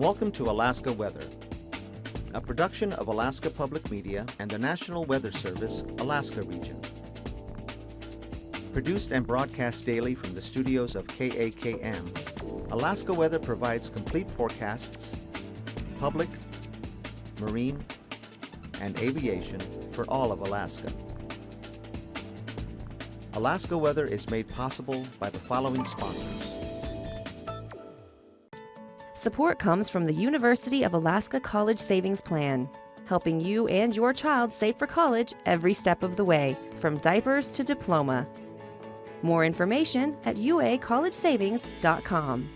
Welcome to Alaska Weather, a production of Alaska Public Media and the National Weather Service, Alaska Region. Produced and broadcast daily from the studios of KAKM, Alaska Weather provides complete forecasts, public, marine, and aviation for all of Alaska. Alaska Weather is made possible by the following sponsors. Support comes from the University of Alaska College Savings Plan, helping you and your child save for college every step of the way, from diapers to diploma. More information at uacollegesavings.com.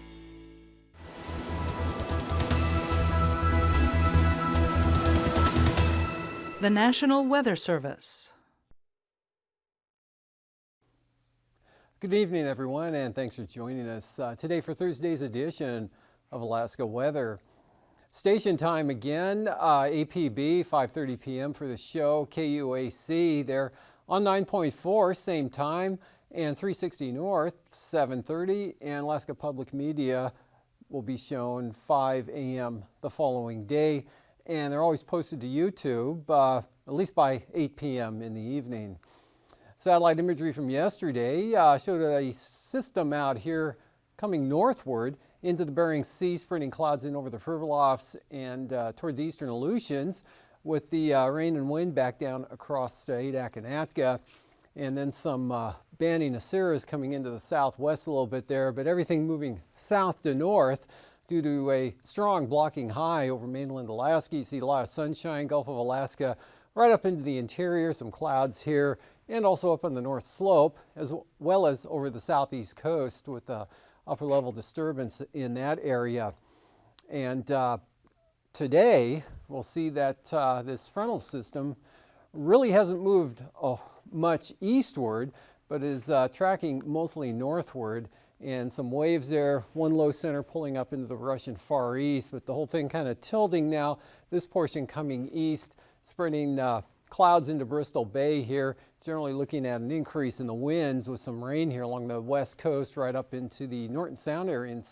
The National Weather Service. Good evening, everyone, and thanks for joining us today for Thursday's edition of Alaska Weather. Station time again, APB, 5:30 p.m. for the show, KUAC, they're on 9.4, same time, and 360 North, 7:30, and Alaska Public Media will be shown 5 a.m. the following day, and they're always posted to YouTube, at least by 8 p.m. in the evening. Satellite imagery from yesterday showed a system out here coming northward into the Bering Sea, spreading clouds in over the Pribilofs and toward the eastern Aleutians, with the rain and wind back down across Adak and Atka, and then some banding of cirrus coming into the southwest a little bit there, but everything moving south to north due to a strong blocking high over mainland Alaska. You see a lot of sunshine, Gulf of Alaska, right up into the interior, some clouds here, and also up on the north slope, as well as over the southeast coast with upper level disturbance in that area. And today we'll see that this frontal system really hasn't moved much eastward, but is tracking mostly northward, and some waves there, one low center pulling up into the Russian Far East, but the whole thing kind of tilting now, this portion coming east, spreading clouds into Bristol Bay here, generally looking at an increase in the winds with some rain here along the west coast right up into the Norton Sound area in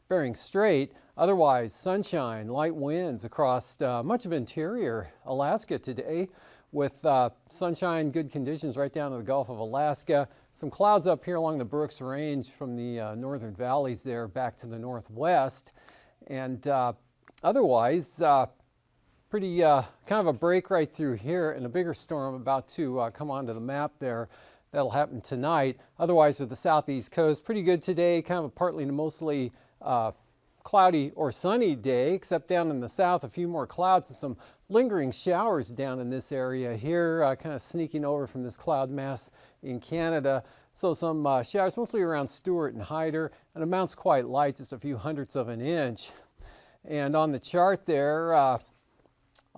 Bering Strait. Otherwise, sunshine, light winds across much of interior Alaska today, with sunshine, good conditions right down to the Gulf of Alaska. Some clouds up here along the Brooks Range from the northern valleys there back to the northwest. And otherwise, pretty kind of a break right through here, and a bigger storm about to come onto the map there. That'll happen tonight. Otherwise, with the southeast coast, pretty good today, kind of a partly to mostly cloudy or sunny day, except down in the south, a few more clouds and some lingering showers down in this area here, kind of sneaking over from this cloud mass in Canada. So some showers mostly around Stewart and Hyder, and amounts quite light, just a few hundredths of an inch. And on the chart there,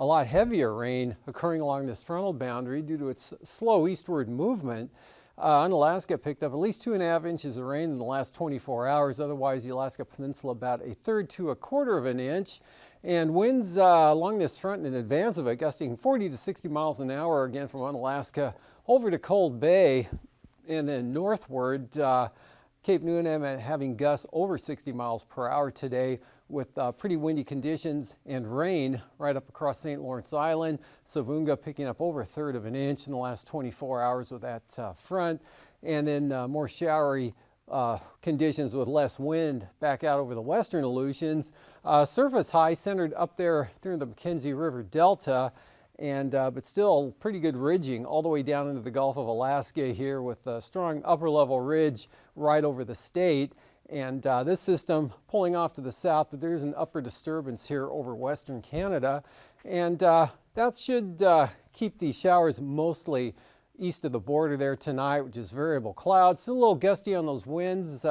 a lot heavier rain occurring along this frontal boundary due to its slow eastward movement. Alaska picked up at least 2.5 inches of rain in the last 24 hours. Otherwise, the Alaska Peninsula about 1/3 to 1/4 of an inch. And winds along this front in advance of it, gusting 40 to 60 miles an hour again from Unalaska over to Cold Bay, and then northward, Cape Newfoundland having gusts over 60 miles per hour today, with pretty windy conditions and rain right up across St. Lawrence Island. Savunga picking up over 1/3 of an inch in the last 24 hours with that front. And then more showery conditions with less wind back out over the western Aleutians. Surface high centered up there during the Mackenzie River Delta, and but still pretty good ridging all the way down into the Gulf of Alaska here, with a strong upper level ridge right over the state. And this system pulling off to the south, but there's an upper disturbance here over western Canada. And that should keep these showers mostly east of the border there tonight, which is variable clouds. Still a little gusty on those winds,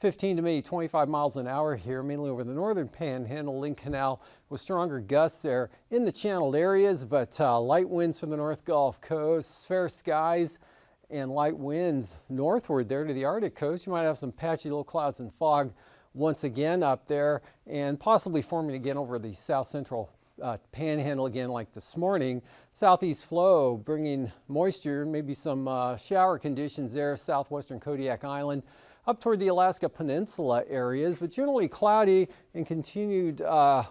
15 to maybe 25 miles an hour here, mainly over the northern Panhandle, Link Canal, with stronger gusts there in the channeled areas, but light winds from the North Gulf Coast, fair skies, and light winds northward there to the Arctic coast. You might have some patchy little clouds and fog once again up there, and possibly forming again over the south central Panhandle again like this morning. Southeast flow bringing moisture, maybe some shower conditions there, southwestern Kodiak Island. up toward the Alaska Peninsula areas, but generally cloudy and continued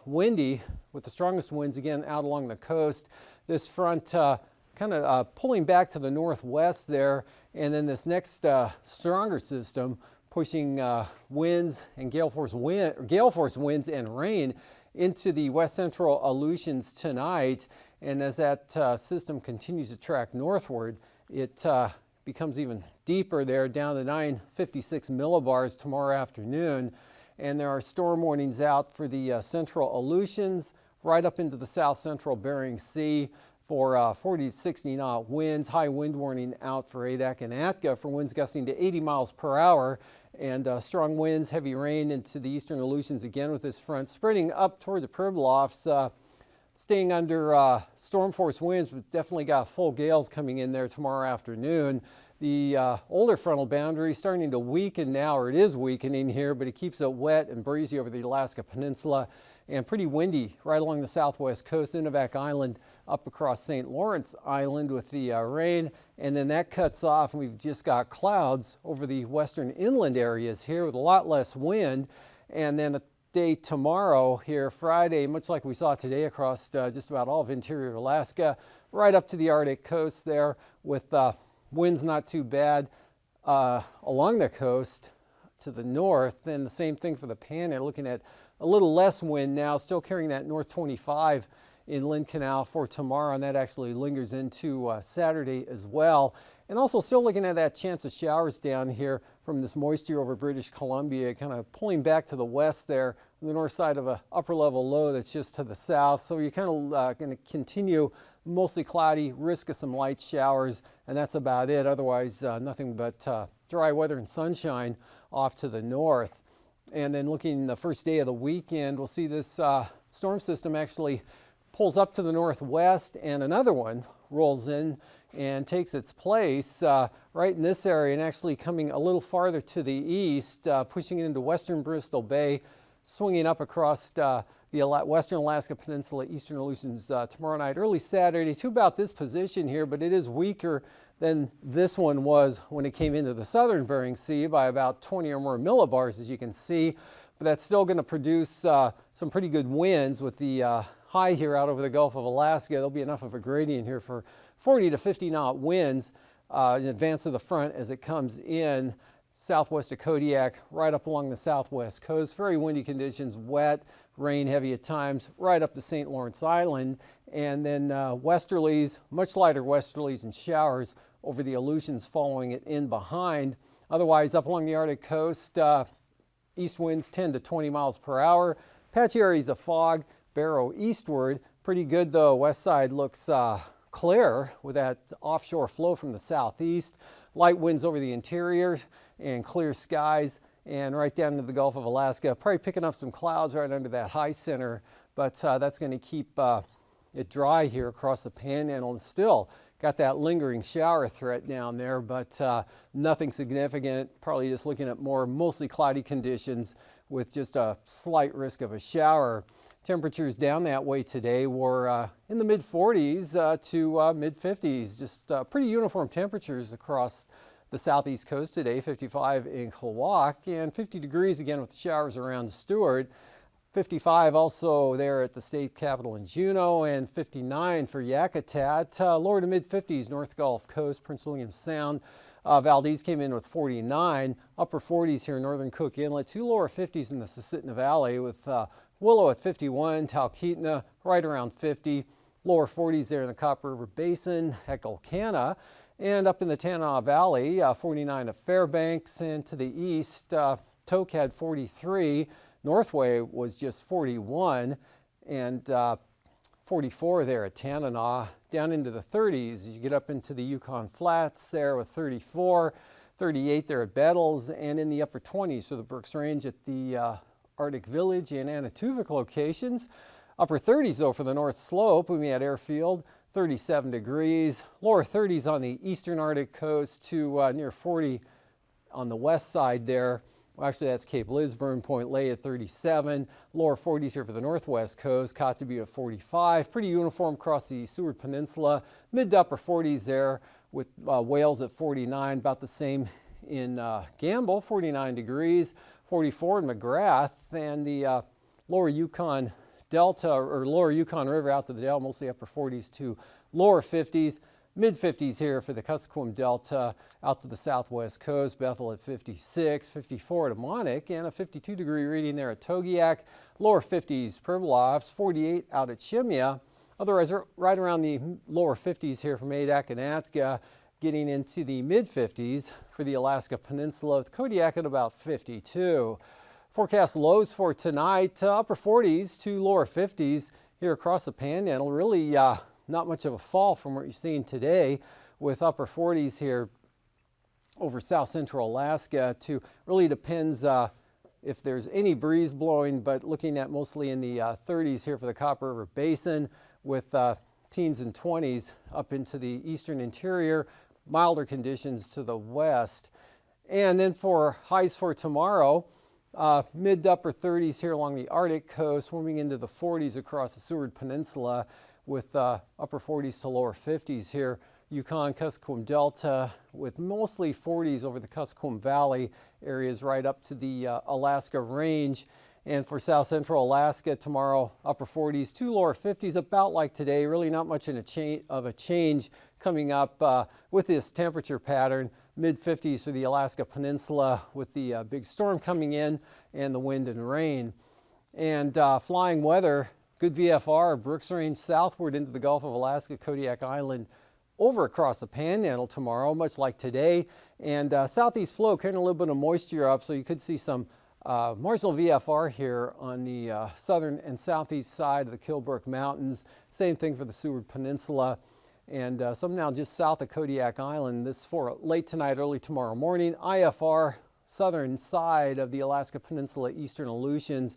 windy, with the strongest winds again out along the coast. This front kind of pulling back to the northwest there, and then this next stronger system pushing winds and gale force winds and rain into the west central Aleutians tonight. And as that system continues to track northward, it becomes even deeper there, down to 956 millibars tomorrow afternoon. And there are storm warnings out for the central Aleutians right up into the south central Bering Sea for 40 to 60 knot winds. High wind warning out for Adak and Atka for winds gusting to 80 miles per hour, and strong winds, heavy rain into the eastern Aleutians again with this front spreading up toward the Pribilofs, staying under storm force winds, but definitely got full gales coming in there tomorrow afternoon. The older frontal boundary starting to weaken now, or it is weakening here, but it keeps it wet and breezy over the Alaska Peninsula and pretty windy right along the southwest coast, Nunivak Island up across St. Lawrence Island with the rain, and then that cuts off and we've just got clouds over the western inland areas here with a lot less wind. And then a day tomorrow here, Friday, much like we saw today across just about all of interior Alaska, right up to the Arctic coast there with winds not too bad along the coast to the north. And the same thing for the Panhandle, looking at a little less wind now, still carrying that north 25 in Lynn Canal for tomorrow, and that actually lingers into Saturday as well. And also still looking at that chance of showers down here from this moisture over British Columbia, kind of pulling back to the west there on the north side of a upper level low that's just to the south. So you're kind of going to continue mostly cloudy, risk of some light showers, and that's about it. Otherwise, nothing but dry weather and sunshine off to the north. And then looking the first day of the weekend, we'll see this storm system actually pulls up to the northwest, and another one rolls in and takes its place right in this area, and actually coming a little farther to the east, pushing it into western Bristol Bay, swinging up across the western Alaska Peninsula, eastern Aleutians tomorrow night, early Saturday, to about this position here, but it is weaker than this one was when it came into the southern Bering Sea by about 20 or more millibars, as you can see. But that's still going to produce some pretty good winds with the high here out over the Gulf of Alaska. There'll be enough of a gradient here for 40 to 50 knot winds in advance of the front as it comes in southwest of Kodiak, right up along the southwest coast. Very windy conditions, wet, rain heavy at times, right up to St. Lawrence Island. And then westerlies, much lighter westerlies and showers over the Aleutians following it in behind. Otherwise, up along the Arctic coast, east winds 10 to 20 miles per hour. Patchy areas of fog barrow eastward. Pretty good though. West side looks clear with that offshore flow from the southeast. Light winds over the interior and clear skies, and right down into the Gulf of Alaska. Probably picking up some clouds right under that high center, but that's going to keep it dry here across the Panhandle, and still got that lingering shower threat down there, but nothing significant. Probably just looking at more mostly cloudy conditions with just a slight risk of a shower. Temperatures down that way today were in the mid 40s to mid 50s. Just pretty uniform temperatures across the southeast coast today. 55 in Klawock and 50 degrees again with the showers around Stewart. 55 also there at the state capital in Juneau, and 59 for Yakutat. Lower to mid 50s North Gulf Coast, Prince William Sound. Valdez came in with 49. Upper 40s here in northern Cook Inlet. 2 lower 50s in the Susitna Valley with Willow at 51, Talkeetna right around 50. Lower 40s there in the Copper River Basin at Gulkana. And up in the Tanana Valley, 49 at Fairbanks, and to the east, Tok had 43. Northway was just 41, and 44 there at Tanana. Down into the 30s as you get up into the Yukon Flats there with 34, 38 there at Bettles, and in the upper 20s for the Brooks Range at the Arctic Village and Anatuvik locations. Upper 30s though for the North Slope, we at Airfield, 37 degrees. Lower 30s on the eastern Arctic coast to near 40 on the west side there. Well, actually, that's Cape Lisburne, Point Lay at 37. Lower 40s here for the northwest coast, Kotzebue at 45. Pretty uniform across the Seward Peninsula. Mid to upper 40s there with Wales at 49, about the same in Gamble, 49 degrees, 44 in McGrath, and the lower Yukon Delta or lower Yukon River out to the Dale, mostly upper 40s to lower 50s. Mid 50s here for the Kuskokwim Delta out to the southwest coast. Bethel at 56, 54 at Amonic, and a 52-degree reading there at Togiak. Lower 50s, Pribilofs, 48 out at Shimya. Otherwise, right around the lower 50s here from Adak and Atka, getting into the mid 50s for the Alaska Peninsula with Kodiak at about 52. Forecast lows for tonight, upper 40s to lower 50s here across the Panhandle. Really not much of a fall from what you're seeing today, with upper 40s here over south central Alaska. To really depends if there's any breeze blowing, but looking at mostly in the 30s here for the Copper River Basin, with teens and 20s up into the eastern interior, milder conditions to the west. And then for highs for tomorrow, mid to upper 30s here along the Arctic coast, warming into the 40s across the Seward Peninsula, with upper 40s to lower 50s here. Yukon, Kuskokwim Delta, with mostly 40s over the Kuskokwim Valley areas right up to the Alaska Range. And for south central Alaska tomorrow, upper 40s to lower 50s, about like today. Really not much of a change coming up with this temperature pattern. Mid 50s for the Alaska Peninsula with the big storm coming in and the wind and rain. And flying weather, good VFR, Brooks Range southward into the Gulf of Alaska, Kodiak Island, over across the Panhandle tomorrow, much like today. And southeast flow carrying a little bit of moisture up, so you could see some marginal VFR here on the southern and southeast side of the Kilbrook Mountains. Same thing for the Seward Peninsula. And some now just south of Kodiak Island. This for late tonight, early tomorrow morning. IFR, southern side of the Alaska Peninsula, eastern Aleutians,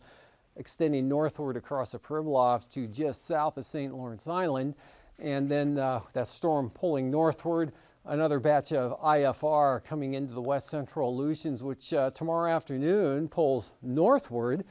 extending northward across the Pribilofs to just south of St. Lawrence Island. And then that storm pulling northward. Another batch of IFR coming into the west central Aleutians, which tomorrow afternoon pulls northward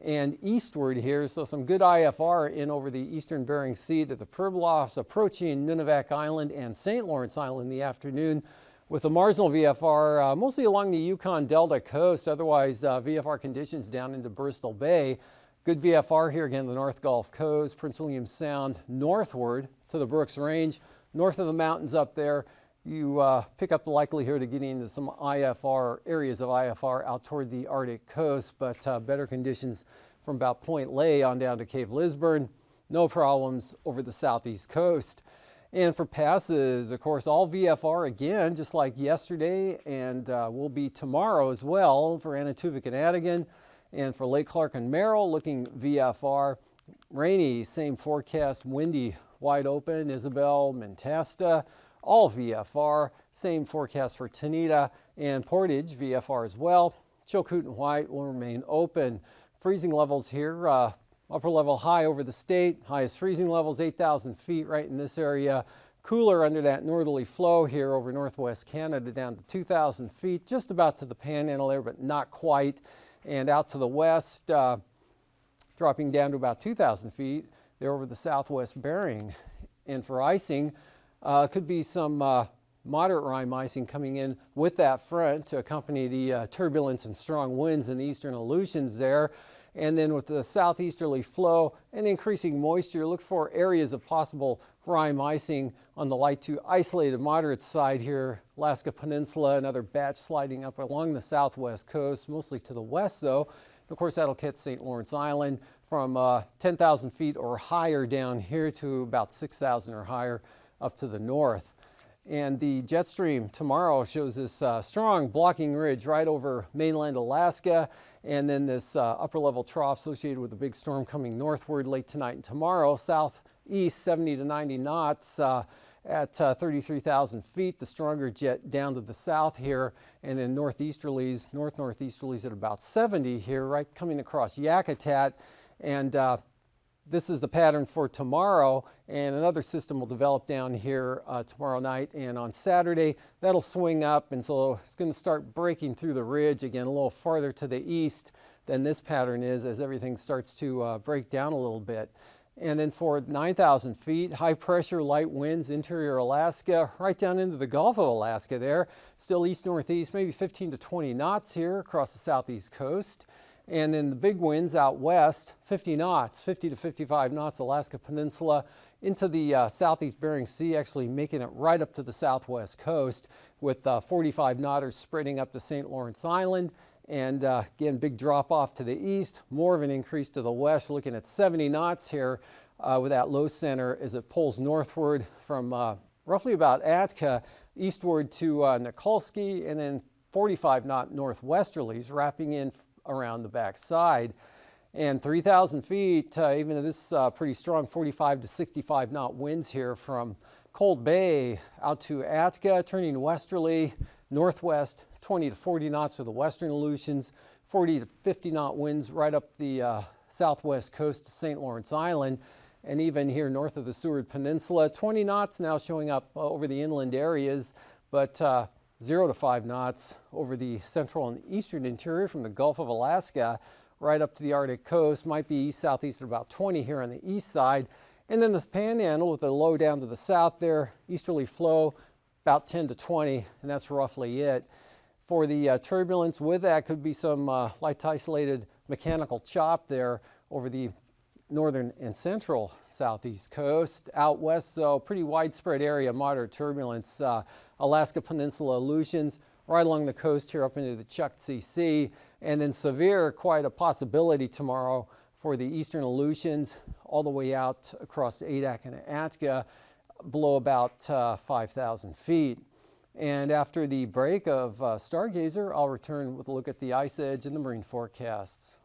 and eastward here. So some good IFR in over the eastern Bering Sea to the Pribilofs, approaching Nunivak Island and St. Lawrence Island in the afternoon, with a marginal VFR mostly along the Yukon Delta coast. Otherwise, VFR conditions down into Bristol Bay. Good VFR here again, the North Gulf Coast, Prince William Sound northward to the Brooks Range. North of the mountains up there, you pick up the likelihood of getting into some IFR, areas of IFR out toward the Arctic coast, but better conditions from about Point Lay on down to Cape Lisburn. No problems over the southeast coast. And for passes, of course, all VFR again, just like yesterday, and will be tomorrow as well for Anatuvik and Adigan. And for Lake Clark and Merrill, looking VFR. Rainy, same forecast, windy, wide open, Isabel, Mentasta, all VFR. Same forecast for Tanita and Portage, VFR as well. Chilkoot and White will remain open. Freezing levels here, upper level high over the state. Highest freezing levels, 8,000 feet right in this area. Cooler under that northerly flow here over northwest Canada down to 2,000 feet, just about to the Panhandle there, but not quite. And out to the west, dropping down to about 2,000 feet there over the southwest Bering. And for icing, could be some moderate rime icing coming in with that front to accompany the turbulence and strong winds in the eastern Aleutians there. And then with the southeasterly flow and increasing moisture, look for areas of possible rime icing on the light to isolated moderate side here, Alaska Peninsula, another batch sliding up along the southwest coast, mostly to the west though. Of course, that'll catch St. Lawrence Island from 10,000 feet or higher down here to about 6,000 or higher up to the north. And the jet stream tomorrow shows this strong blocking ridge right over mainland Alaska, and then this upper level trough associated with the big storm coming northward late tonight and tomorrow. Southeast 70 to 90 knots at 33,000 feet. The stronger jet down to the south here, and then northeasterlies, northeasterlies at about 70 here, right coming across Yakutat. And this is the pattern for tomorrow, and another system will develop down here tomorrow night and on Saturday. That'll swing up, and so it's going to start breaking through the ridge again a little farther to the east than this pattern is as everything starts to break down a little bit. And then for 9,000 feet, high pressure, light winds, interior Alaska, right down into the Gulf of Alaska there. Still east-northeast, maybe 15 to 20 knots here across the southeast coast. And then the big winds out west, 50 knots, 50 to 55 knots, Alaska Peninsula into the southeast Bering Sea, actually making it right up to the southwest coast with 45 knotters spreading up to St. Lawrence Island. And again, big drop off to the east, more of an increase to the west, looking at 70 knots here with that low center as it pulls northward from roughly about Atka eastward to Nikolsky, and then 45 knot northwesterlies wrapping in around the backside. And 3,000 feet, even this pretty strong 45 to 65 knot winds here from Cold Bay out to Atka, turning westerly, northwest, 20 to 40 knots for the western Aleutians, 40 to 50 knot winds right up the southwest coast to St. Lawrence Island, and even here north of the Seward Peninsula, 20 knots now showing up over the inland areas, but 0 to 5 knots over the central and eastern interior from the Gulf of Alaska right up to the Arctic coast. Might be east-southeast at about 20 here on the east side. And then this panhandle with the low down to the south there, easterly flow about 10 to 20, and that's roughly it. For the turbulence with that could be some light isolated mechanical chop there over the northern and central southeast coast. Out west, so pretty widespread area, moderate turbulence. Alaska Peninsula Aleutians right along the coast here up into the Chukchi Sea, and then severe, quite a possibility tomorrow for the eastern Aleutians all the way out across Adak and Atka below about 5,000 feet. And after the break of Stargazer, I'll return with a look at the ice edge and the marine forecasts.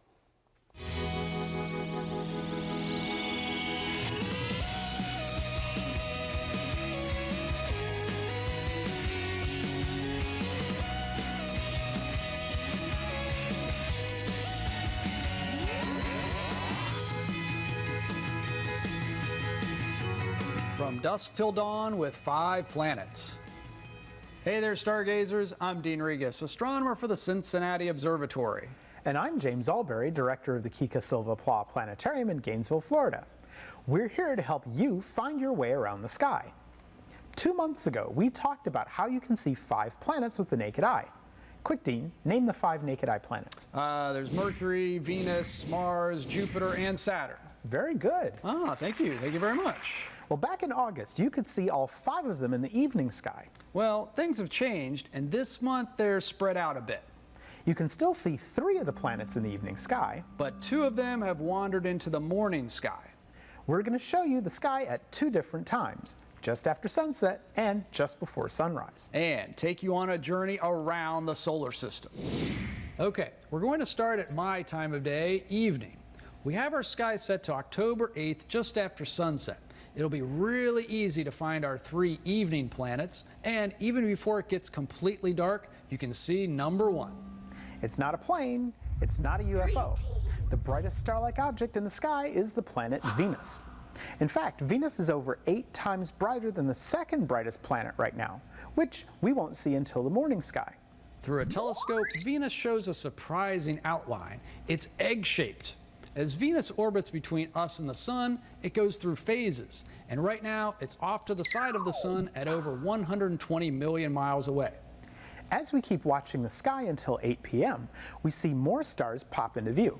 From dusk till dawn with 5 planets. Hey there, stargazers. I'm Dehne Regis, astronomer for the Cincinnati Observatory. And I'm James Albury, director of the Kika Silva Pla Planetarium in Gainesville, Florida. We're here to help you find your way around the sky. 2 months ago, we talked about how you can see 5 planets with the naked eye. Quick, Dehne, name the 5 naked eye planets. There's Mercury, Venus, Mars, Jupiter, and Saturn. Very good. Ah, thank you. Thank you very much. Well, back in August, you could see all 5 of them in the evening sky. Well, things have changed, and this month they're spread out a bit. You can still see 3 of the planets in the evening sky, But 2 of them have wandered into the morning sky. We're going to show you the sky at 2 different times, just after sunset and just before sunrise. And take you on a journey around the solar system. Okay, we're going to start at my time of day, evening. We have our sky set to October 8th, just after sunset. It'll be really easy to find our 3 evening planets, and even before it gets completely dark, you can see number 1. It's not a plane, it's not a UFO. The brightest star-like object in the sky is the planet Venus. In fact, Venus is over 8 times brighter than the second brightest planet right now, which we won't see until the morning sky. Through a telescope, Venus shows a surprising outline. It's egg-shaped. As Venus orbits between us and the Sun, it goes through phases, and right now it's off to the side of the Sun at over 120 million miles away. As we keep watching the sky until 8 p.m., we see more stars pop into view.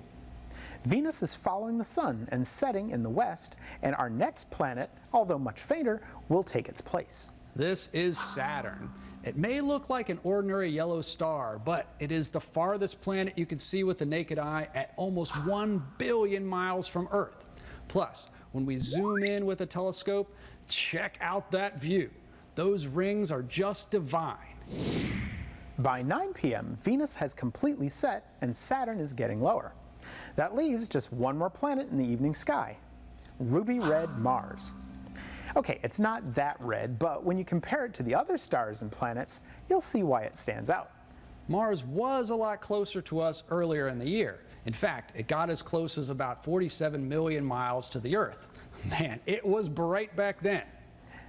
Venus is following the Sun and setting in the west, and our next planet, although much fainter, will take its place. This is Saturn. It may look like an ordinary yellow star, but it is the farthest planet you can see with the naked eye at almost 1 billion miles from Earth. Plus, when we zoom in with a telescope, check out that view. Those rings are just divine. By 9 p.m., Venus has completely set and Saturn is getting lower. That leaves just one more planet in the evening sky, ruby red Mars. Okay, it's not that red, but when you compare it to the other stars and planets, you'll see why it stands out. Mars was a lot closer to us earlier in the year. In fact, it got as close as about 47 million miles to the Earth. Man, it was bright back then.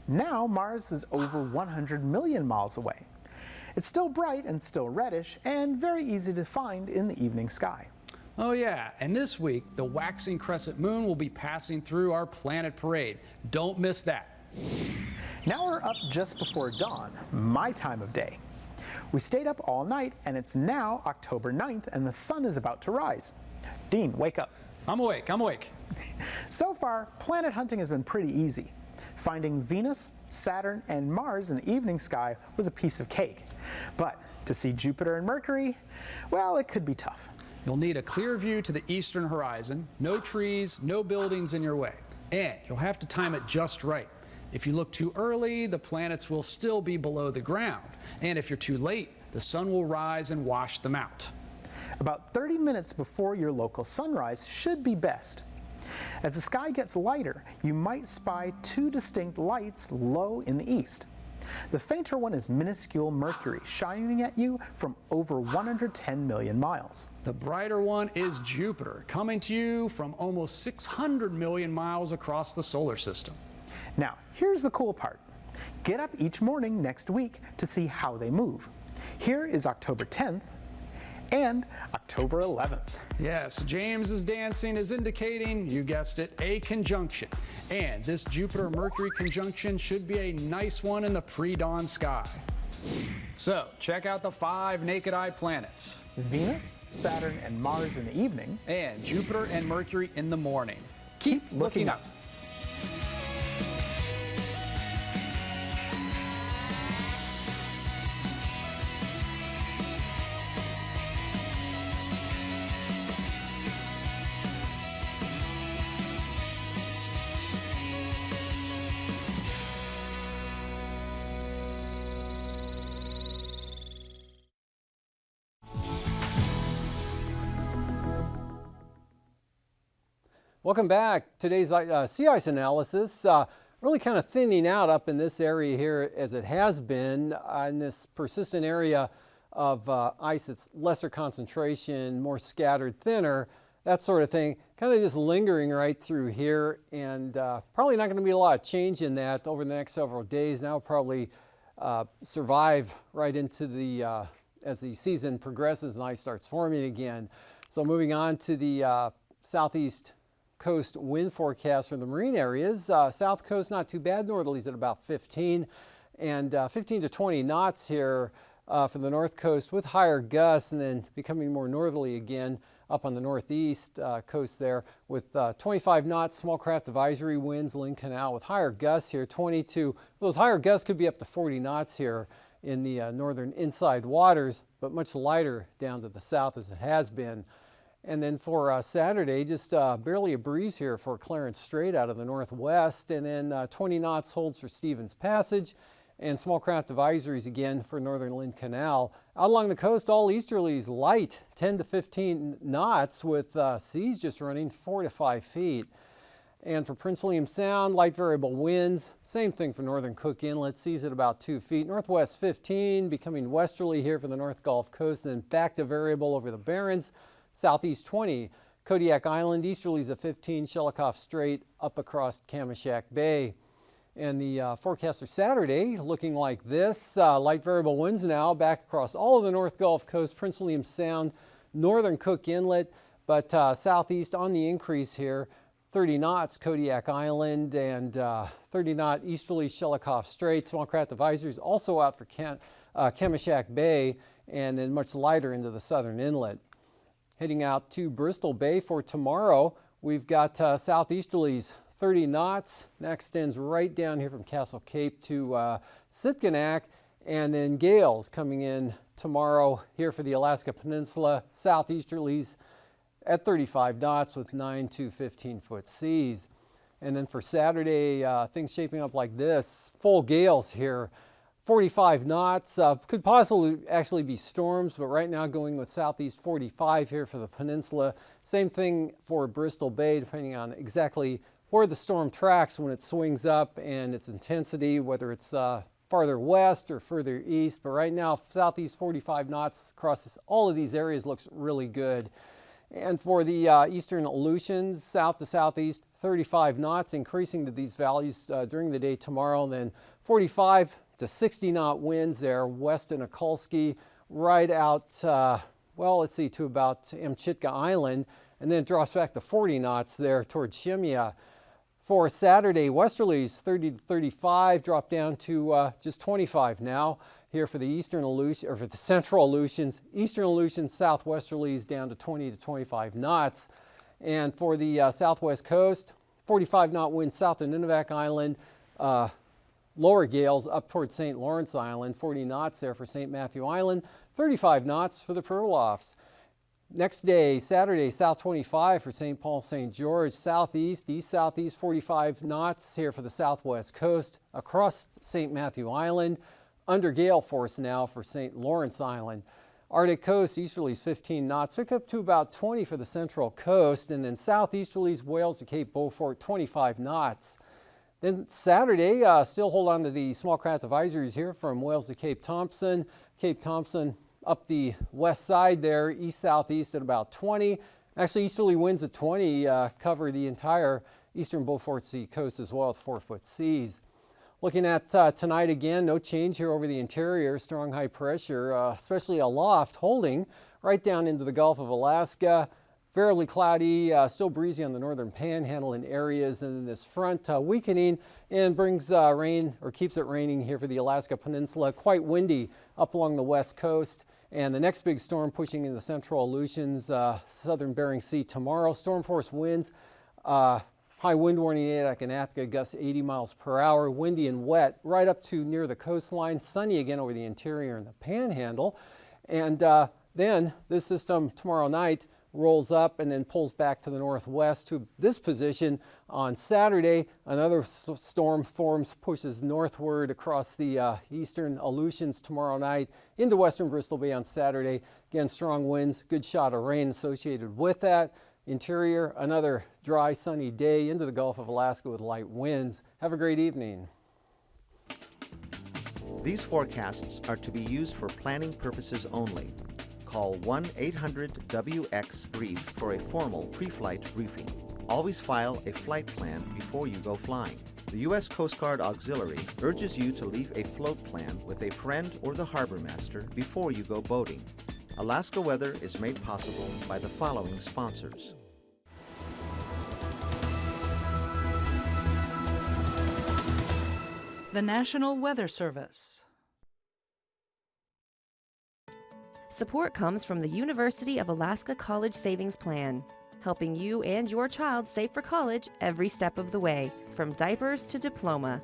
Now Mars is over 100 million miles away. It's still bright and still reddish, and very easy to find in the evening sky. Oh yeah, and this week, the waxing crescent moon will be passing through our planet parade. Don't miss that. Now we're up just before dawn, my time of day. We stayed up all night, and it's now October 9th, and the sun is about to rise. Dean, wake up. I'm awake, I'm awake. So far, planet hunting has been pretty easy. Finding Venus, Saturn, and Mars in the evening sky was a piece of cake. But to see Jupiter and Mercury, well, it could be tough. You'll need a clear view to the eastern horizon, no trees, no buildings in your way, and you'll have to time it just right. If you look too early, the planets will still be below the ground, and if you're too late, the sun will rise and wash them out. About 30 minutes before your local sunrise should be best. As the sky gets lighter, you might spy two distinct lights low in the east. The fainter one is minuscule Mercury, shining at you from over 110 million miles. The brighter one is Jupiter, coming to you from almost 600 million miles across the solar system. Now, here's the cool part. Get up each morning next week to see how they move. Here is October 10th and October 11th. Yes, James's dancing is indicating, you guessed it, a conjunction. And this Jupiter-Mercury conjunction should be a nice one in the pre-dawn sky. So, check out the 5 naked eye planets. Venus, Saturn, and Mars in the evening. And Jupiter and Mercury in the morning. Keep looking up. Welcome back. Today's sea ice analysis really kind of thinning out up in this area here as it has been in this persistent area of ice that's lesser concentration, more scattered, thinner, that sort of thing, kind of just lingering right through here, and probably not going to be a lot of change in that over the next several days. Now probably survive right into the as the season progresses and ice starts forming again. So moving on to the southeast coast wind forecast for the marine areas. South coast not too bad, northerlies at about 15 and 15 to 20 knots here for the north coast with higher gusts, and then becoming more northerly again up on the northeast coast there with 25 knots small craft advisory winds, Lynn Canal with higher gusts here, 22. Those higher gusts could be up to 40 knots here in the northern inside waters, but much lighter down to the south as it has been. And then for Saturday, just barely a breeze here for Clarence Strait out of the northwest, and then 20 knots holds for Stevens Passage, and small craft advisories again for northern Lynn Canal. Out along the coast, all easterlies light, 10 to 15 knots, with seas just running 4 to 5 feet. And for Prince William Sound, light variable winds, same thing for northern Cook Inlet, seas at about 2 feet. Northwest 15, becoming westerly here for the North Gulf Coast, and then back to variable over the Barrens. Southeast 20, Kodiak Island, easterlies of 15, Shelikof Strait up across Kamishak Bay. And the forecast for Saturday looking like this. Light variable winds now back across all of the North Gulf Coast, Prince William Sound, northern Cook Inlet, but southeast on the increase here. 30 knots Kodiak Island, and 30 knot easterly Shelikof Strait. Small craft advisories also out for Kamishak Bay, and then much lighter into the southern inlet. Heading out to Bristol Bay for tomorrow, we've got southeasterlies 30 knots. That extends right down here from Castle Cape to Sitkinak, and then gales coming in tomorrow here for the Alaska Peninsula. Southeasterlies at 35 knots with 9 to 15-foot seas. And then for Saturday, things shaping up like this. Full gales here. 45 knots, could possibly actually be storms, but right now going with southeast 45 here for the peninsula. Same thing for Bristol Bay, depending on exactly where the storm tracks when it swings up and its intensity, whether it's farther west or further east. But right now, southeast 45 knots across all of these areas looks really good. And for the eastern Aleutians, south to southeast, 35 knots, increasing to these values during the day tomorrow, and then 45 to 60 knot winds there west in Nikolsky, right out well, let's see, to about Amchitka Island, and then it drops back to 40 knots there towards Shemya. For Saturday, westerlies 30 to 35, drop down to just 25 now. Here for the eastern Aleutians, or for the central Aleutians, eastern Aleutians southwesterlies down to 20 to 25 knots. And for the southwest coast, 45 knot winds south of Nunivak Island, lower gales up towards St. Lawrence Island, 40 knots there for St. Matthew Island, 35 knots for the Pribilofs. Next day, Saturday, south 25 for St. Paul, St. George, southeast, east-southeast, 45 knots here for the southwest coast, across St. Matthew Island, under gale force now for St. Lawrence Island. Arctic coast, easterlies 15 knots, pick up to about 20 for the central coast, and then southeasterlies, Wales to Cape Beaufort, 25 knots. Then Saturday, still hold on to the small craft advisories here from Wales to Cape Thompson. Cape Thompson up the west side there, east-southeast at about 20. Actually, easterly winds at 20 cover the entire eastern Beaufort Sea coast as well with 4-foot seas. Looking at tonight again, no change here over the interior. Strong high pressure, especially aloft, holding right down into the Gulf of Alaska. Fairly cloudy, still breezy on the northern panhandle in areas, and then this front weakening and brings rain, or keeps it raining here for the Alaska Peninsula. Quite windy up along the west coast. And the next big storm pushing into central Aleutians, southern Bering Sea tomorrow. Storm force winds, high wind warning in Adak and Atka, gusts 80 miles per hour, windy and wet right up to near the coastline. Sunny again over the interior and the panhandle. And then this system tomorrow night rolls up and then pulls back to the northwest to this position on Saturday. Another storm forms, pushes northward across the eastern Aleutians tomorrow night into western Bristol Bay on Saturday. Again, strong winds, good shot of rain associated with that. Interior, another dry, sunny day into the Gulf of Alaska with light winds. Have a great evening. These forecasts are to be used for planning purposes only. Call 1-800-WX-BRIEF for a formal pre-flight briefing. Always file a flight plan before you go flying. The U.S. Coast Guard Auxiliary urges you to leave a float plan with a friend or the harbor master before you go boating. Alaska Weather is made possible by the following sponsors. The National Weather Service. Support comes from the University of Alaska College Savings Plan, helping you and your child save for college every step of the way, from diapers to diploma.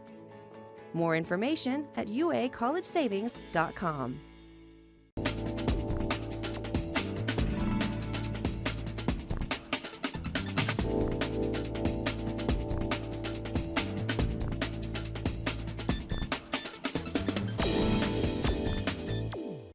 More information at uacollegesavings.com.